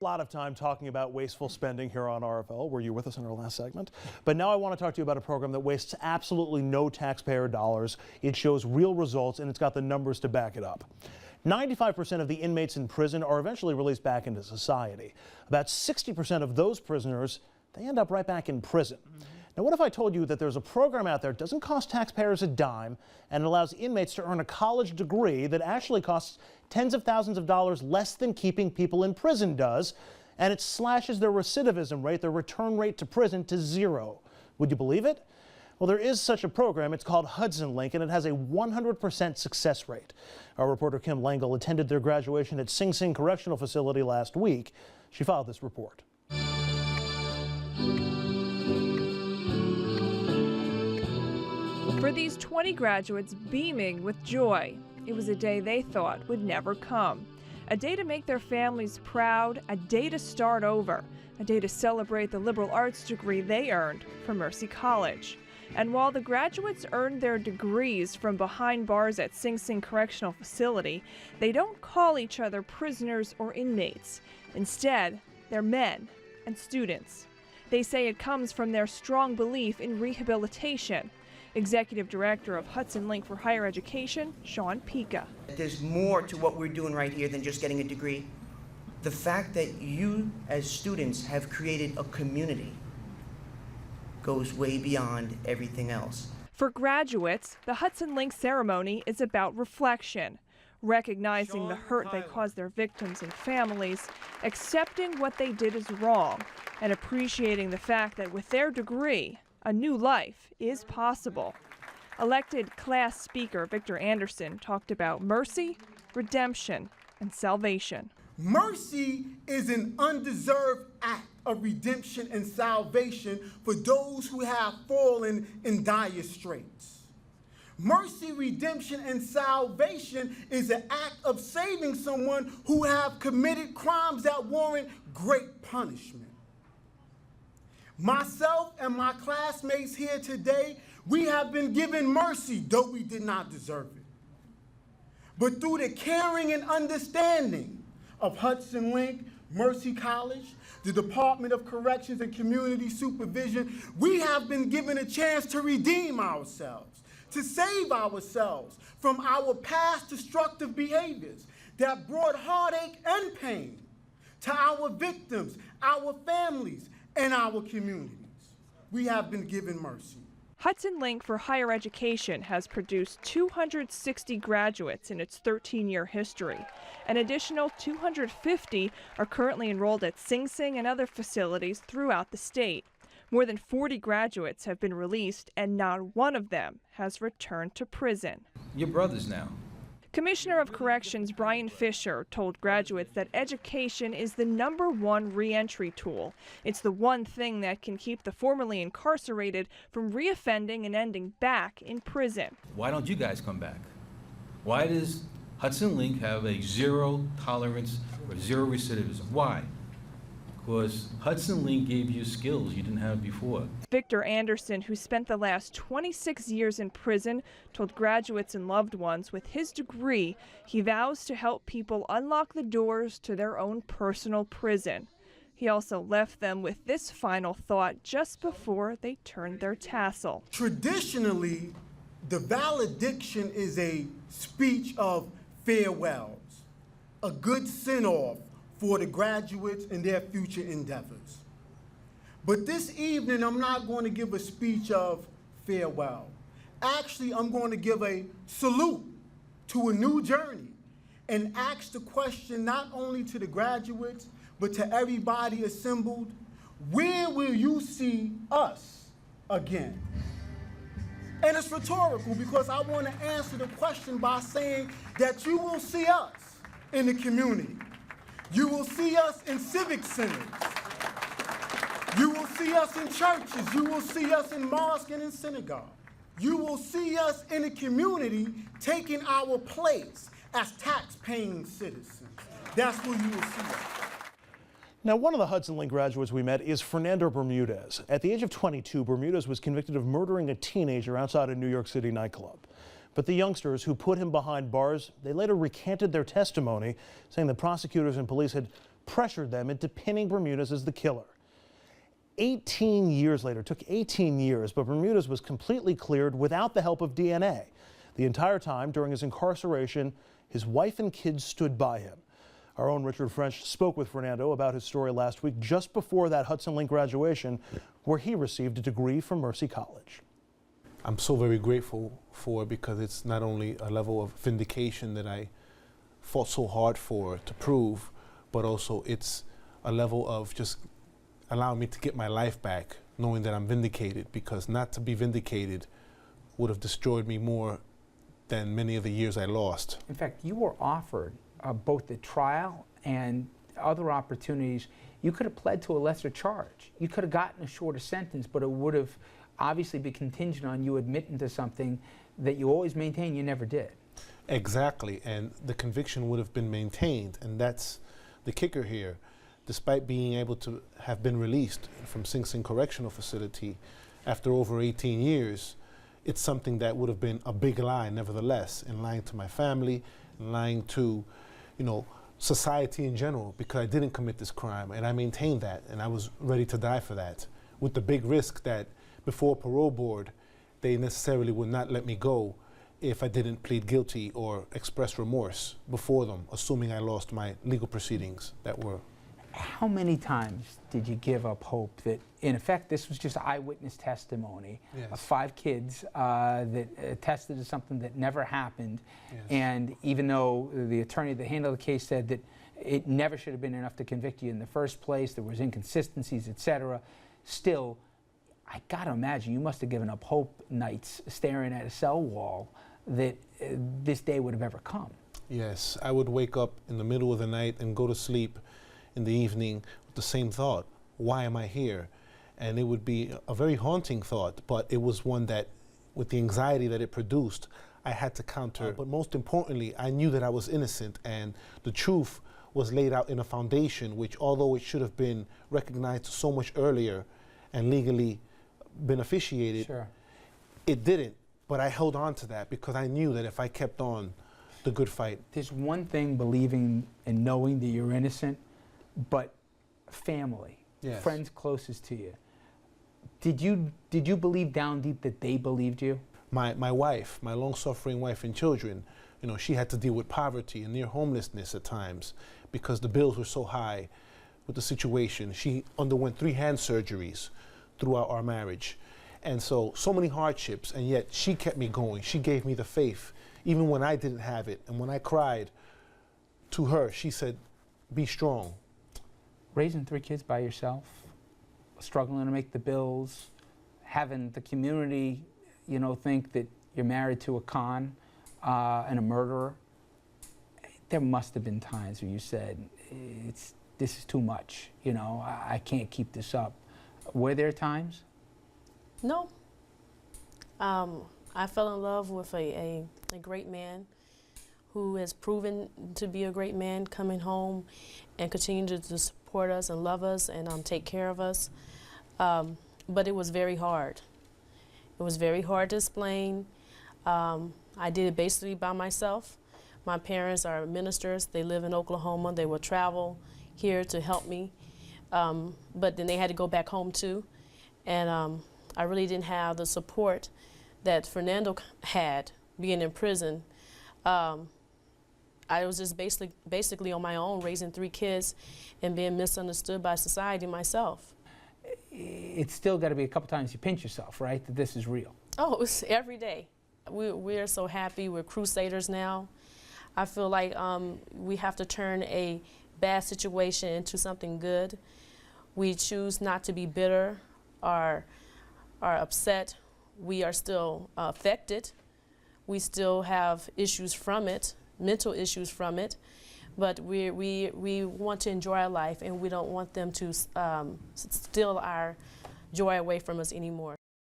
A lot of time talking about wasteful spending here on RFL. Were you with us in our last segment? But now I want to talk to you about a program that wastes absolutely no taxpayer dollars. It shows real results and it's got the numbers to back it up. 95% of the inmates in prison are eventually released back into society. About 60% of those prisoners, they end up right back in prison. Now, what if I told you that there's a program out there that doesn't cost taxpayers a dime and allows inmates to earn a college degree that actually costs tens of thousands of dollars less than keeping people in prison does, and it slashes their recidivism rate, their return rate to prison, to zero? Would you believe it? Well, there is such a program. It's called Hudson Link, and it has a 100% success rate. Our reporter Kim Langle attended their graduation at Sing Sing Correctional Facility last week. She filed this report. For these 20 graduates beaming with joy, it was a day they thought would never come. A day to make their families proud, a day to start over, a day to celebrate the liberal arts degree they earned from Mercy College. And while the graduates earned their degrees from behind bars at Sing Sing Correctional Facility, they don't call each other prisoners or inmates. Instead, they're men and students. They say it comes from their strong belief in rehabilitation. Executive Director of Hudson Link for Higher Education, Sean Pica. There's more to what we're doing right here than just getting a degree. The fact that you as students have created a community goes way beyond everything else. For graduates, the Hudson Link ceremony is about reflection, recognizing the hurt they caused their victims and families, accepting what they did is wrong, and appreciating the fact that with their degree, a new life is possible. Elected class speaker Victor Anderson talked about mercy, redemption, and salvation. Mercy is an undeserved act of redemption and salvation for those who have fallen in dire straits. Mercy, redemption, and salvation is an act of saving someone who have committed crimes that warrant great punishment. Myself and my classmates here today, we have been given mercy, though we did not deserve it. But through the caring and understanding of Hudson Link, Mercy College, the Department of Corrections and Community Supervision, we have been given a chance to redeem ourselves, to save ourselves from our past destructive behaviors that brought heartache and pain to our victims, our families, and our communities. We have been given mercy. Hudson Link for Higher Education has produced 260 graduates in its 13-year history. An additional 250 are currently enrolled at Sing Sing and other facilities throughout the state. More than 40 graduates have been released, and not one of them has returned to prison. Your brothers now. Commissioner of Corrections Brian Fisher told graduates that education is the #1 reentry tool. It's the one thing that can keep the formerly incarcerated from reoffending and ending back in prison. Why don't you guys come back? Why does Hudson Link have a zero tolerance or zero recidivism? Why? Because Hudson Link gave you skills you didn't have before. Victor Anderson, who spent the last 26 years in prison, told graduates and loved ones with his degree, he vows to help people unlock the doors to their own personal prison. He also left them with this final thought just before they turned their tassel. Traditionally, the valediction is a speech of farewells, a good send-off for the graduates and their future endeavors. But this evening, I'm not going to give a speech of farewell. Actually, I'm going to give a salute to a new journey and ask the question not only to the graduates, but to everybody assembled, where will you see us again? And it's rhetorical because I want to answer the question by saying that you will see us in the community. You will see us in civic centers. You will see us in churches. You will see us in mosques and in synagogues. You will see us in the community taking our place as tax-paying citizens. That's where you will see us. Now, one of the Hudson Link graduates we met is Fernando Bermudez. At the age of 22, Bermudez was convicted of murdering a teenager outside a New York City nightclub. But the youngsters who put him behind bars, they later recanted their testimony, saying the prosecutors and police had pressured them into pinning Bermudez as the killer. 18 years later, it took 18 years, but Bermudez was completely cleared without the help of DNA. The entire time during his incarceration, his wife and kids stood by him. Our own Richard French spoke with Fernando about his story last week, just before that Hudson Link graduation, where he received a degree from Mercy College. I'm so very grateful for it because it's not only a level of vindication that I fought so hard for to prove, but also it's a level of just allowing me to get my life back, knowing that I'm vindicated, because not to be vindicated would have destroyed me more than many of the years I lost. In fact, you were offered both the trial and other opportunities. You could have pled to a lesser charge. You could have gotten a shorter sentence, but it would have obviously been contingent on you admitting to something that you always maintain you never did. Exactly, and the conviction would have been maintained, and that's the kicker here. Despite being able to have been released from Sing Sing Correctional Facility after over 18 years, it's something that would have been a big lie nevertheless, in lying to my family, in lying to, society in general, because I didn't commit this crime, and I maintained that, and I was ready to die for that, with the big risk that before parole board, they necessarily would not let me go if I didn't plead guilty or express remorse before them, assuming I lost my legal proceedings that were. How many times did you give up hope that, in effect, this was just eyewitness testimony of 5 kids that attested to something that never happened? Yes. And even though the attorney that handled the case said that it never should have been enough to convict you in the first place, there was inconsistencies, etc., still, I gotta imagine you must have given up hope nights staring at a cell wall that this day would have ever come. Yes, I would wake up in the middle of the night and go to sleep in the evening with the same thought, why am I here? And it would be a very haunting thought, but it was one that, with the anxiety that it produced, I had to counter. But most importantly, I knew that I was innocent, and the truth was laid out in a foundation which, although it should have been recognized so much earlier and legally beneficiated, Sure. It didn't. But I held on to that because I knew that if I kept on the good fight. There's one thing believing and knowing that you're innocent, but family, Yes. friends closest to you. Did you believe down deep that they believed you? My wife, my long-suffering wife and children, she had to deal with poverty and near homelessness at times because the bills were so high with the situation. She underwent 3 hand surgeries throughout our marriage. And so many hardships, and yet she kept me going. She gave me the faith, even when I didn't have it. And when I cried to her, she said, be strong. Raising 3 kids by yourself, struggling to make the bills, having the community, think that you're married to a con and a murderer. There must have been times where you said, this is too much, I can't keep this up. Were there times? No. I fell in love with a great man who has proven to be a great man, coming home and continue to support us and love us and take care of us. But it was very hard. It was very hard to explain. I did it basically by myself. My parents are ministers. They live in Oklahoma. They would travel here to help me. But then they had to go back home too. And I really didn't have the support that Fernando had being in prison. I was just basically on my own, raising 3 kids and being misunderstood by society myself. It's still got to be a couple times you pinch yourself, right, that this is real. Oh, it's every day. We're so happy. We're crusaders now. I feel like we have to turn a bad situation into something good. We choose not to be bitter or upset. We are still affected. We still have issues from it, mental issues from it, but we want to enjoy our life, and we don't want them to steal our joy away from us anymore.